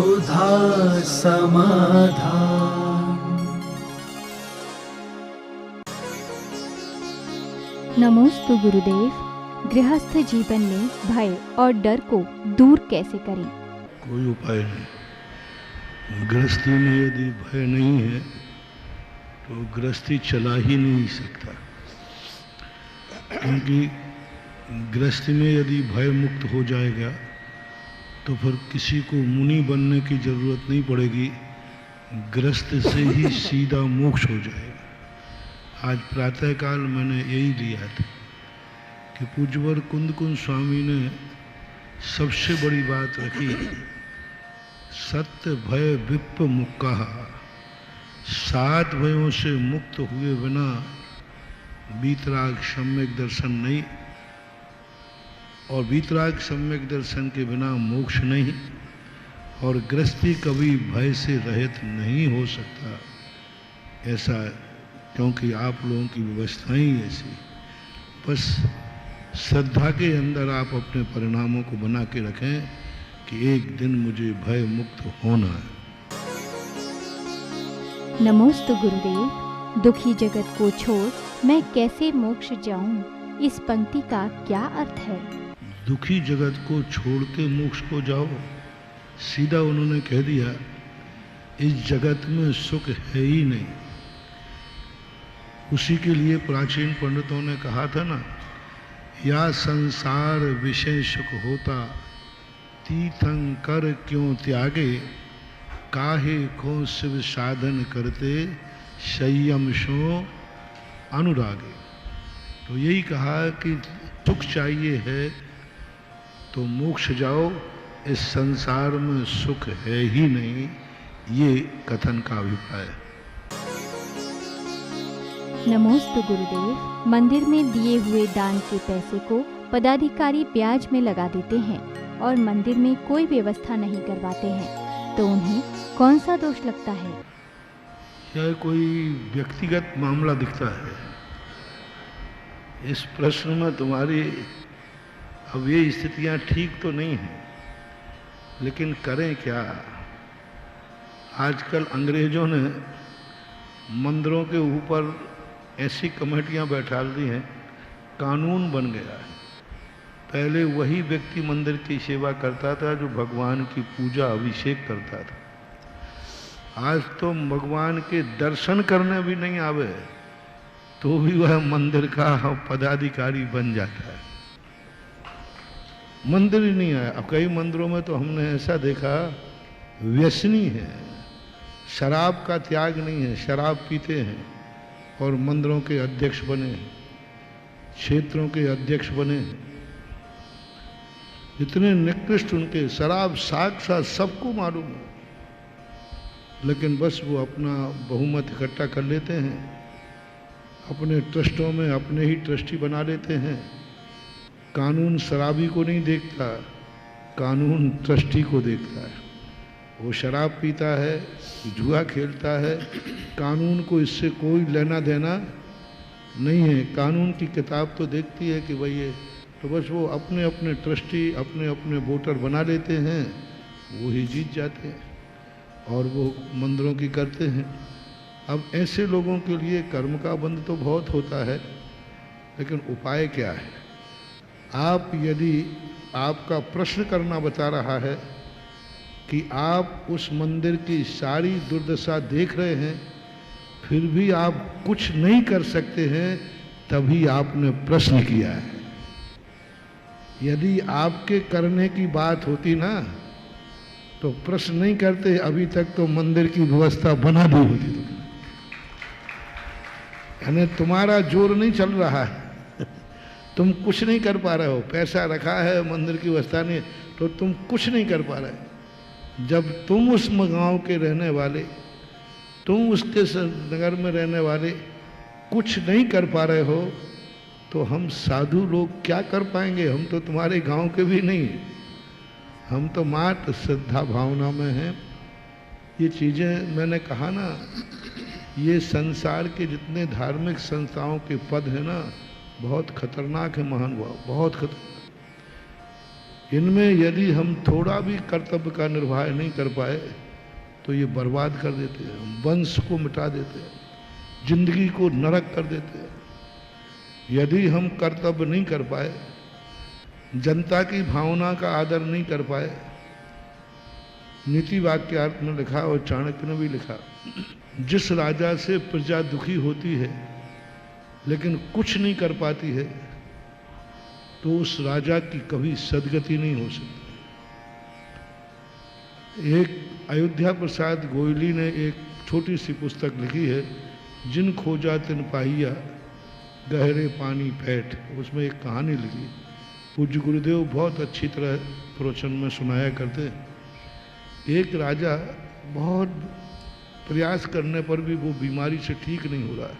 सुधा समाधान। नमोस्तु गुरुदेव। गृहस्थ जीवन में भय और डर को दूर कैसे करें? कोई उपाय नहीं। गृहस्थी में यदि भय नहीं है तो गृहस्थी चला ही नहीं सकता, क्योंकि गृहस्थी में यदि भय मुक्त हो जाएगा तो फिर किसी को मुनि बनने की जरूरत नहीं पड़ेगी, गृहस्थ से ही सीधा मोक्ष हो जाएगा। आज प्रातःकाल मैंने यही लिया था कि पूज्यवर कुंद कुंज स्वामी ने सबसे बड़ी बात रखी, सत्य भय विप्प मुक्का। 7 भयों से मुक्त हुए बिना वीतराग सम्यक दर्शन नहीं, और वीतराग सम्यक दर्शन के बिना मोक्ष नहीं, और गृहस्थी कभी भय से रहित नहीं हो सकता। ऐसा क्योंकि आप लोगों की व्यवस्था ही ऐसी। बस श्रद्धा के अंदर आप अपने परिणामों को बना के रखें कि एक दिन मुझे भय मुक्त होना है। नमोस्तु गुरुदेव। दुखी जगत को छोड़ मैं कैसे मोक्ष जाऊं? इस पंक्ति का क्या अर्थ है? दुखी जगत को छोड़ के मोक्ष को जाओ, सीधा उन्होंने कह दिया इस जगत में सुख है ही नहीं। उसी के लिए प्राचीन पंडितों ने कहा था ना, या संसार विषय सुख होता, तीर्थंकर क्यों त्यागे, काहे को शिव साधन करते, संयम सो अनुरागे। तो यही कहा कि सुख चाहिए है तो मोक्ष जाओ, इस संसार में सुख है ही नहीं, ये कथन का अभिप्राय है। नमोस्तु गुरुदेव। मंदिर में दिए हुए दान के पैसे को पदाधिकारी ब्याज में लगा देते हैं और मंदिर में कोई व्यवस्था नहीं करवाते हैं, तो उन्हें कौन सा दोष लगता है? यह कोई व्यक्तिगत मामला दिखता है। इस प्रश्न में तुम्हारी अब ये स्थितियां ठीक तो नहीं हैं, लेकिन करें क्या। आजकल अंग्रेजों ने मंदिरों के ऊपर ऐसी कमेटियां बैठा दी हैं, कानून बन गया है। पहले वही व्यक्ति मंदिर की सेवा करता था जो भगवान की पूजा अभिषेक करता था। आज तो भगवान के दर्शन करने भी नहीं आवे तो भी वह मंदिर का पदाधिकारी बन जाता है। मंदिर ही नहीं आया। अब कई मंदिरों में तो हमने ऐसा देखा, व्यसनी है, शराब का त्याग नहीं है, शराब पीते हैं और मंदिरों के अध्यक्ष बने हैं, क्षेत्रों के अध्यक्ष बने हैं। इतने निकृष्ट उनके, शराब साक्षात सबको मालूम है, लेकिन बस वो अपना बहुमत इकट्ठा कर लेते हैं, अपने ट्रस्टों में अपने ही ट्रस्टी बना लेते हैं। कानून शराबी को नहीं देखता, कानून ट्रस्टी को देखता है। वो शराब पीता है, जुआ खेलता है, कानून को इससे कोई लेना देना नहीं है। कानून की किताब तो देखती है कि भाई ये, तो बस वो अपने अपने ट्रस्टी, अपने अपने वोटर बना लेते हैं, वो ही जीत जाते हैं और वो मंदिरों की करते हैं। अब ऐसे लोगों के लिए कर्म का बंध तो बहुत होता है, लेकिन उपाय क्या है? आप यदि आपका प्रश्न करना बता रहा है कि आप उस मंदिर की सारी दुर्दशा देख रहे हैं, फिर भी आप कुछ नहीं कर सकते हैं, तभी आपने प्रश्न किया है। यदि आपके करने की बात होती ना तो प्रश्न नहीं करते, अभी तक तो मंदिर की व्यवस्था बना दी होती। यानी तुम्हारा जोर नहीं चल रहा है, तुम कुछ नहीं कर पा रहे हो। पैसा रखा है, मंदिर की व्यवस्था नहीं, तो तुम कुछ नहीं कर पा रहे। जब तुम उस गांव के रहने वाले, तुम उसके नगर में रहने वाले कुछ नहीं कर पा रहे हो, तो हम साधु लोग क्या कर पाएंगे? हम तो तुम्हारे गांव के भी नहीं, हम तो मात्र श्रद्धा भावना में हैं। ये चीज़ें मैंने कहा ना, ये संसार के जितने धार्मिक संस्थाओं के पद हैं ना, बहुत खतरनाक है महानुभाव, बहुत खतरनाक। इनमें यदि हम थोड़ा भी कर्तव्य का निर्वाह नहीं कर पाए तो ये बर्बाद कर देते हैं, वंश को मिटा देते हैं, जिंदगी को नरक कर देते हैं। यदि हम कर्तव्य नहीं कर पाए, जनता की भावना का आदर नहीं कर पाए, नीति वाक्यार्थ में लिखा और चाणक्य ने भी लिखा, जिस राजा से प्रजा दुखी होती है लेकिन कुछ नहीं कर पाती है तो उस राजा की कभी सदगति नहीं हो सकती। एक अयोध्या प्रसाद गोयली ने एक छोटी सी पुस्तक लिखी है, जिन खोजा तिन पाहिया गहरे पानी पैठ, उसमें एक कहानी लिखी। पूज्य गुरुदेव बहुत अच्छी तरह प्रवचन में सुनाया करते हैं। एक राजा बहुत प्रयास करने पर भी वो बीमारी से ठीक नहीं हो रहा है।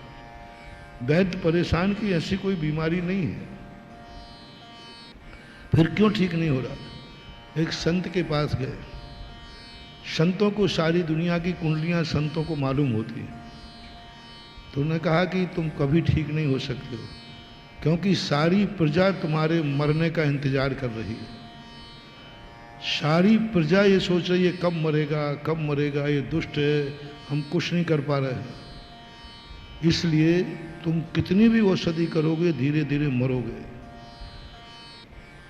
वैद्य परेशान की ऐसी कोई बीमारी नहीं है, फिर क्यों ठीक नहीं हो रहा? एक संत के पास गए। संतों को सारी दुनिया की कुंडलियां संतों को मालूम होती हैं। तो उन्होंने कहा कि तुम कभी ठीक नहीं हो सकते हो, क्योंकि सारी प्रजा तुम्हारे मरने का इंतजार कर रही है। सारी प्रजा ये सोच रही है कब मरेगा, कब मरेगा, ये दुष्ट है, हम कुछ नहीं कर पा रहे हैं। इसलिए तुम कितनी भी औषधि करोगे धीरे धीरे मरोगे।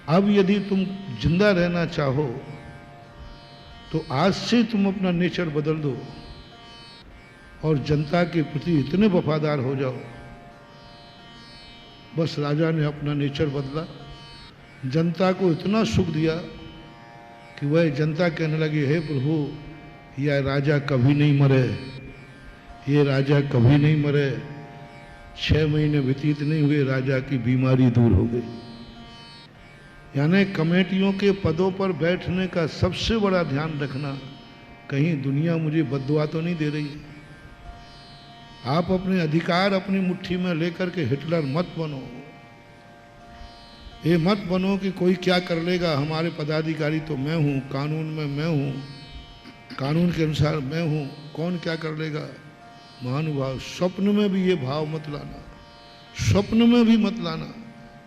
अब यदि तुम जिंदा रहना चाहो तो आज से तुम अपना नेचर बदल दो और जनता के प्रति इतने वफादार हो जाओ। बस राजा ने अपना नेचर बदला, जनता को इतना सुख दिया कि वह जनता कहने लगी, हे प्रभु, यह राजा कभी नहीं मरे, ये राजा कभी नहीं मरे। 6 महीने व्यतीत नहीं हुए, राजा की बीमारी दूर हो गई। यानी कमेटियों के पदों पर बैठने का सबसे बड़ा ध्यान रखना, कहीं दुनिया मुझे बद्दुआ तो नहीं दे रही है। आप अपने अधिकार अपनी मुट्ठी में लेकर के हिटलर मत बनो। ये मत बनो कि कोई क्या कर लेगा, हमारे पदाधिकारी तो मैं हूँ, कानून में मैं हूँ, कानून के अनुसार मैं हूँ, कौन क्या कर लेगा। महानुभाव, स्वप्न में भी ये भाव मत लाना, स्वप्न में भी मत लाना।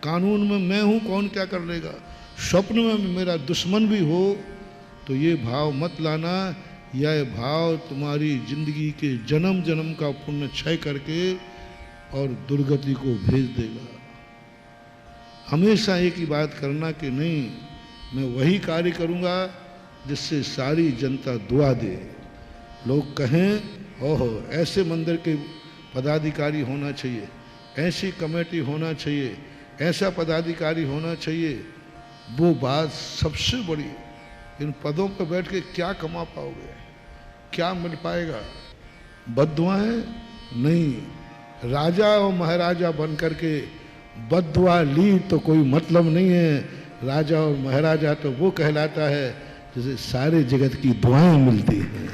कानून में मैं हूँ, कौन क्या कर लेगा। स्वप्न में भी मेरा दुश्मन भी हो तो ये भाव मत लाना। यह भाव तुम्हारी जिंदगी के जन्म जन्म का पुण्य क्षय करके और दुर्गति को भेज देगा। हमेशा एक ही बात करना कि नहीं, मैं वही कार्य करूँगा जिससे सारी जनता दुआ दे। लोग कहें ओहो ऐसे मंदिर के पदाधिकारी होना चाहिए, ऐसी कमेटी होना चाहिए, ऐसा पदाधिकारी होना चाहिए। वो बात सबसे बड़ी। इन पदों पर बैठ के क्या कमा पाओगे, क्या मिल पाएगा? बद्दुआएं नहीं। राजा और महाराजा बन करके बद्दुआ ली तो कोई मतलब नहीं है। राजा और महाराजा तो वो कहलाता है जिसे सारे जगत की दुआएं मिलती हैं।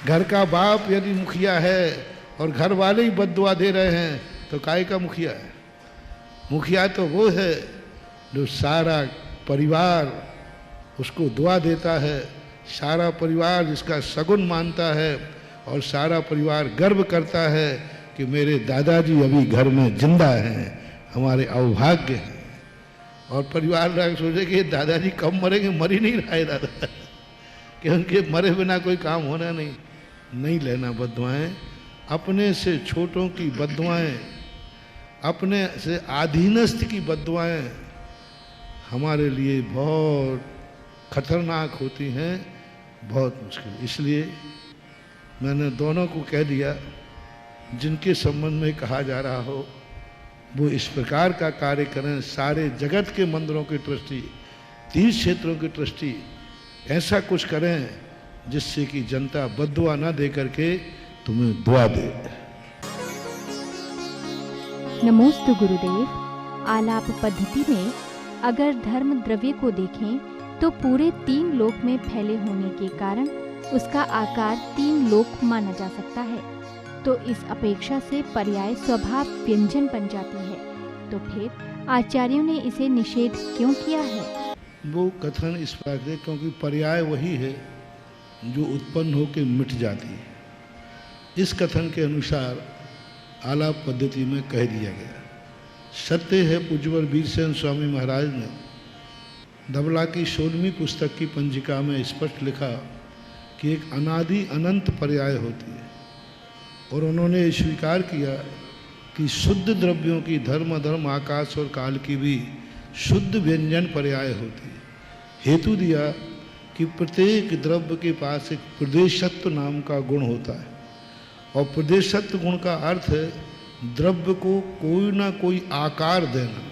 घर का बाप यदि मुखिया है और घर वाले ही बद्दुआ दे रहे हैं तो काय का मुखिया है? मुखिया तो वो है जो सारा परिवार उसको दुआ देता है, सारा परिवार जिसका सगुन मानता है और सारा परिवार गर्व करता है कि मेरे दादाजी अभी घर में जिंदा हैं, हमारे अवभाग्य हैं। और परिवार लोग सोचे कि दादाजी कब मरेंगे, मर ही नहीं रहा है दादा कि उनके मरे बिना कोई काम होना नहीं लेना बद्दुआएं। अपने से छोटों की बद्दुआएं, अपने से अधीनस्थ की बद्दुआएं हमारे लिए बहुत खतरनाक होती हैं, बहुत मुश्किल। इसलिए मैंने दोनों को कह दिया, जिनके संबंध में कहा जा रहा हो वो इस प्रकार का कार्य करें। सारे जगत के मंदिरों के ट्रस्टी, 30 क्षेत्रों के ट्रस्टी ऐसा कुछ करें जिससे कि जनता बद्दुआ ना दे करके तुम्हें दुआ दे। नमोस्तु गुरुदेव। आलाप पद्धति में अगर धर्म द्रव्य को देखें तो पूरे 3 लोक में फैले होने के कारण उसका आकार 3 लोक माना जा सकता है। तो इस अपेक्षा से पर्याय स्वभाव व्यंजन बन जाती है। तो फिर आचार्यों ने इसे निषेध क्यों किया है? वो कथन इस बात है क्योंकि पर्याय वही है जो उत्पन्न होकर मिट जाती है। इस कथन के अनुसार आलाप पद्धति में कह दिया गया। सत्य है, पूज्यवर वीरसेन स्वामी महाराज ने धबला की 16वीं पुस्तक की पंजिका में स्पष्ट लिखा कि एक अनादि अनंत पर्याय होती है, और उन्होंने स्वीकार किया कि शुद्ध द्रव्यों की धर्म अधर्म आकाश और काल की भी शुद्ध व्यंजन पर्याय होती है। हेतु दिया कि प्रत्येक द्रव्य के पास एक प्रदेशत्व नाम का गुण होता है, और प्रदेशत्व गुण का अर्थ है द्रव्य को कोई ना कोई आकार देना।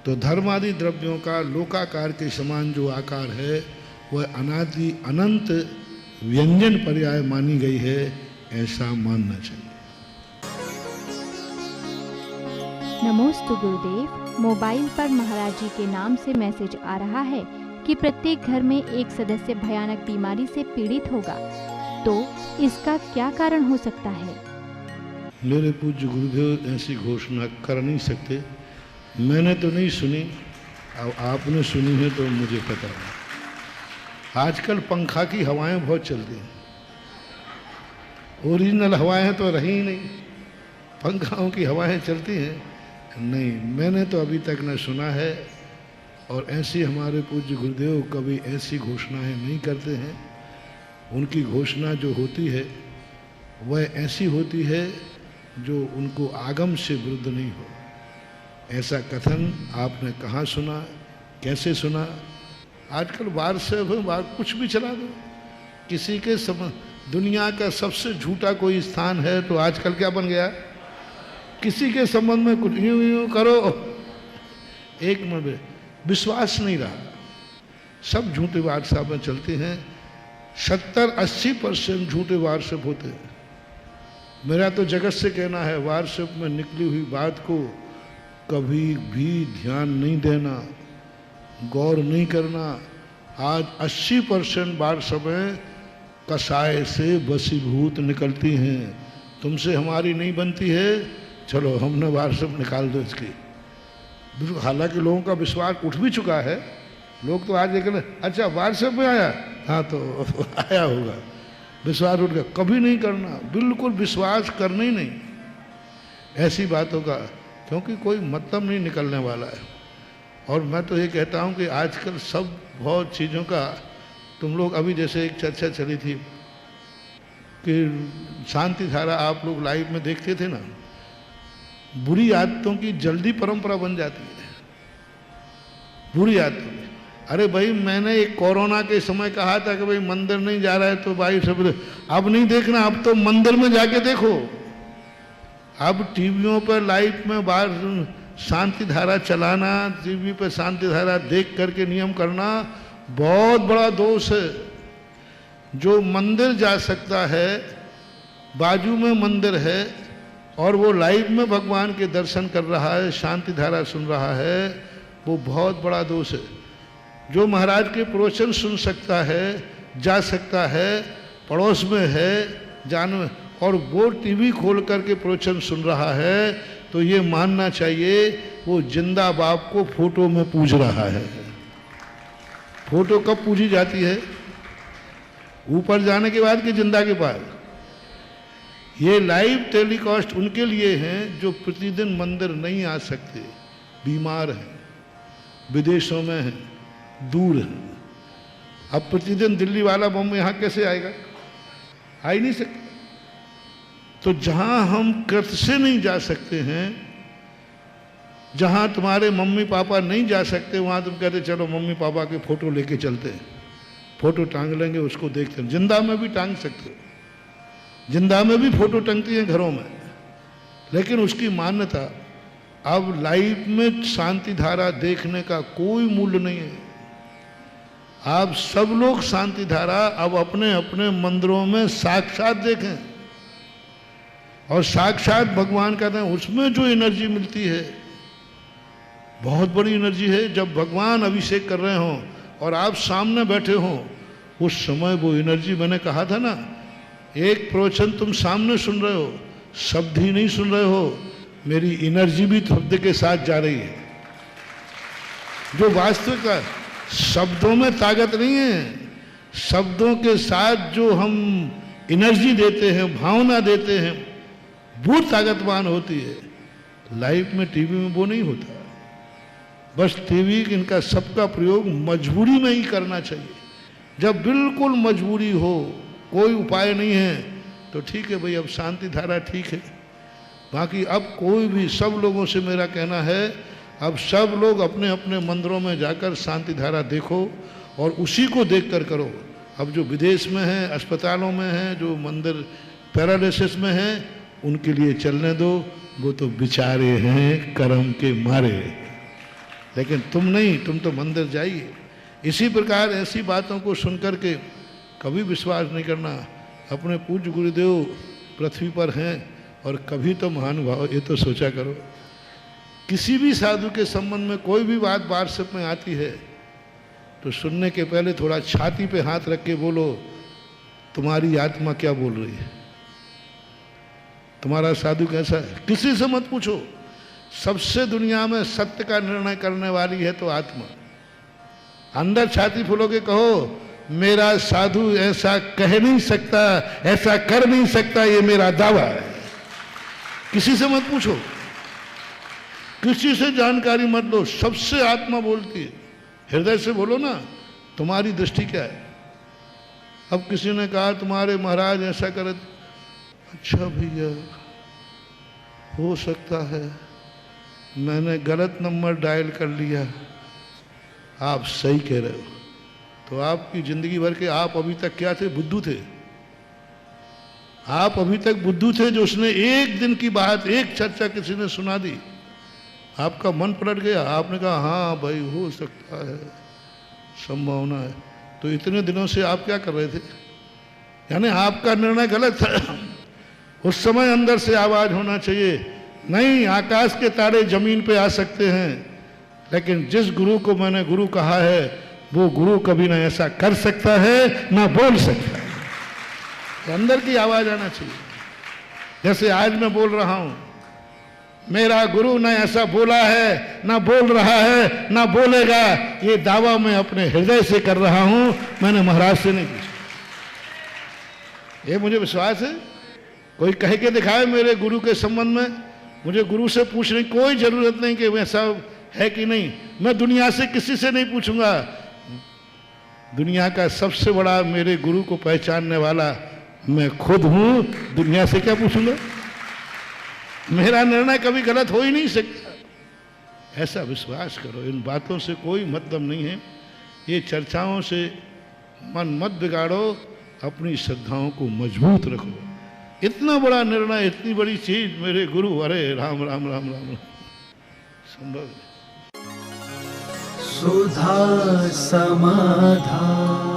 तो धर्म आदि द्रव्यों का लोकाकार के समान जो आकार है वह अनादि अनंत व्यंजन पर्याय मानी गई है, ऐसा मानना चाहिए। नमोस्तु गुरुदेव। मोबाइल पर महाराज जी के नाम से मैसेज आ रहा है कि प्रत्येक घर में एक सदस्य भयानक बीमारी से पीड़ित होगा, तो इसका क्या कारण हो सकता है? मेरे पूज्य गुरुदेव ऐसी घोषणा कर नहीं सकते, मैंने तो नहीं सुनी, अब आपने सुनी है तो मुझे पता है। आजकल पंखा की हवाएं बहुत चलती हैं, ओरिजिनल हवाएं तो रही ही नहीं, पंखाओं की हवाएं चलती हैं। नहीं, मैंने तो अभी तक न सुना है, और ऐसी हमारे पूज्य गुरुदेव कभी ऐसी घोषणाएं नहीं करते हैं। उनकी घोषणा जो होती है वह ऐसी होती है जो उनको आगम से विरुद्ध नहीं हो। ऐसा कथन आपने कहाँ सुना, कैसे सुना? आजकल व्हाट्सएप कुछ भी चला दो, किसी के दुनिया का सबसे झूठा कोई स्थान है तो आजकल क्या बन गया, किसी के संबंध में कुछ यूं यूं करो, एक में विश्वास नहीं रहा, सब झूठे व्हाट्सएप में चलते हैं। 70-80% झूठे व्हाट्सएप होते हैं। मेरा तो जगत से कहना है, व्हाट्सएप में निकली हुई बात को कभी भी ध्यान नहीं देना, गौर नहीं करना। आज 80% व्हाट्सएप में कसाय से वशीभूत निकलती हैं। तुमसे हमारी नहीं बनती है, चलो हमने व्हाट्सएप निकाल दो इसकी। हालांकि लोगों का विश्वास उठ भी चुका है, लोग तो आज देख अच्छा व्हाट्सएप में आया, हाँ तो आया होगा, विश्वास उठ गया। कभी नहीं करना, बिल्कुल विश्वास करना ही नहीं ऐसी बातों का, क्योंकि कोई मतलब नहीं निकलने वाला है। और मैं तो ये कहता हूँ कि आजकल सब बहुत चीज़ों का, तुम लोग अभी जैसे एक चर्चा चली थी कि शांति धारा आप लोग लाइव में देखते थे ना, बुरी आदतों की जल्दी परंपरा बन जाती है, बुरी आदतों की। अरे भाई, मैंने एक कोरोना के समय कहा था कि भाई मंदिर नहीं जा रहा है तो भाई सब, अब नहीं देखना, अब तो मंदिर में जाके देखो। अब टीवियों पर लाइव में बाहर शांति धारा चलाना, टीवी पर शांति धारा देख करके नियम करना बहुत बड़ा दोष है। जो मंदिर जा सकता है, बाजू में मंदिर है और वो लाइव में भगवान के दर्शन कर रहा है, शांति धारा सुन रहा है, वो बहुत बड़ा दोष है। जो महाराज के प्रवचन सुन सकता है, जा सकता है, पड़ोस में है, जान, और वो टीवी खोल करके प्रवचन सुन रहा है, तो ये मानना चाहिए वो जिंदा बाप को फोटो में पूज रहा है। फोटो कब पूजी जाती है? ऊपर जाने के बाद कि जिंदा के बाद? ये लाइव टेलीकास्ट उनके लिए हैं जो प्रतिदिन मंदिर नहीं आ सकते, बीमार हैं, विदेशों में हैं, दूर हैं। अब प्रतिदिन दिल्ली वाला बम यहाँ कैसे आएगा? आ ही नहीं सकता। तो जहाँ हम कृत से नहीं जा सकते हैं, जहाँ तुम्हारे मम्मी पापा नहीं जा सकते, वहाँ तुम कहते चलो मम्मी पापा के फोटो लेके चलते हैं, फोटो टांग लेंगे, उसको देखते हैं। जिंदा में भी टांग सकते हो, जिंदा में भी फोटो टंगती हैं घरों में, लेकिन उसकी मान्यता अब लाइव में शांति धारा देखने का कोई मूल्य नहीं है। आप सब लोग शांति धारा अब अपने अपने मंदिरों में साक्षात देखें, और साक्षात भगवान कहते हैं उसमें जो एनर्जी मिलती है बहुत बड़ी एनर्जी है। जब भगवान अभिषेक कर रहे हों और आप सामने बैठे हों, उस समय वो एनर्जी, मैंने कहा था ना, एक प्रवचन तुम सामने सुन रहे हो, शब्द ही नहीं सुन रहे हो, मेरी एनर्जी भी शब्द के साथ जा रही है। जो वास्तविकता, शब्दों में ताकत नहीं है, शब्दों के साथ जो हम एनर्जी देते हैं, भावना देते हैं, वो ताकतवान होती है। लाइव में टीवी में वो नहीं होता। बस देवी इनका सबका प्रयोग मजबूरी में ही करना चाहिए। जब बिल्कुल मजबूरी हो, कोई उपाय नहीं है, तो ठीक है भाई, अब शांति धारा ठीक है। बाकी अब कोई भी, सब लोगों से मेरा कहना है, अब सब लोग अपने अपने मंदिरों में जाकर शांति धारा देखो और उसी को देखकर करो। अब जो विदेश में हैं, अस्पतालों में हैं, जो मंदिर पैरालिसिस में हैं, उनके लिए चलने दो, वो तो बेचारे हैं कर्म के मारे, लेकिन तुम नहीं, तुम तो मंदिर जाइए। इसी प्रकार ऐसी बातों को सुनकर के कभी विश्वास नहीं करना। अपने पूज्य गुरुदेव पृथ्वी पर हैं और कभी तो महानुभाव, ये तो सोचा करो। किसी भी साधु के संबंध में कोई भी बात व्हाट्सएप में आती है तो सुनने के पहले थोड़ा छाती पे हाथ रख के बोलो, तुम्हारी आत्मा क्या बोल रही है, तुम्हारा साधु कैसा है। किसी से मत पूछो, सबसे दुनिया में सत्य का निर्णय करने वाली है तो आत्मा। अंदर छाती फूलो के कहो, मेरा साधु ऐसा कह नहीं सकता, ऐसा कर नहीं सकता, ये मेरा दावा है। किसी से मत पूछो, किसी से जानकारी मत लो, सबसे आत्मा बोलती है। हृदय से बोलो ना, तुम्हारी दृष्टि क्या है। अब किसी ने कहा तुम्हारे महाराज ऐसा करे, अच्छा भैया हो सकता है मैंने गलत नंबर डायल कर लिया, आप सही कह रहे हो। तो आपकी जिंदगी भर के आप अभी तक क्या थे, बुद्धू थे। आप अभी तक बुद्धू थे जो उसने एक दिन की बात, एक चर्चा किसी ने सुना दी, आपका मन पलट गया, आपने कहा हाँ भाई हो सकता है, संभावना है। तो इतने दिनों से आप क्या कर रहे थे, यानी आपका निर्णय गलत था। उस समय अंदर से आवाज होना चाहिए, नहीं आकाश के तारे जमीन पे आ सकते हैं, लेकिन जिस गुरु को मैंने गुरु कहा है वो गुरु कभी ना ऐसा कर सकता है ना बोल सकता है। तो अंदर की आवाज आना चाहिए। जैसे आज मैं बोल रहा हूं, मेरा गुरु ना ऐसा बोला है, ना बोल रहा है, ना बोलेगा, ये दावा मैं अपने हृदय से कर रहा हूं, मैंने महाराज से नहीं पूछा। ये मुझे विश्वास है। कोई कह के दिखाए मेरे गुरु के संबंध में, मुझे गुरु से पूछने की कोई जरूरत नहीं कि वैसा है कि नहीं। मैं दुनिया से किसी से नहीं पूछूंगा। दुनिया का सबसे बड़ा मेरे गुरु को पहचानने वाला मैं खुद हूं, दुनिया से क्या पूछूंगा। मेरा निर्णय कभी गलत हो ही नहीं सकता, ऐसा विश्वास करो। इन बातों से कोई मतलब नहीं है, ये चर्चाओं से मन मत बिगाड़ो, अपनी श्रद्धाओं को मजबूत रखो। इतना बड़ा निर्णय, इतनी बड़ी चीज मेरे गुरु, अरे राम राम राम राम, राम। संभव है। सुधा समाधान।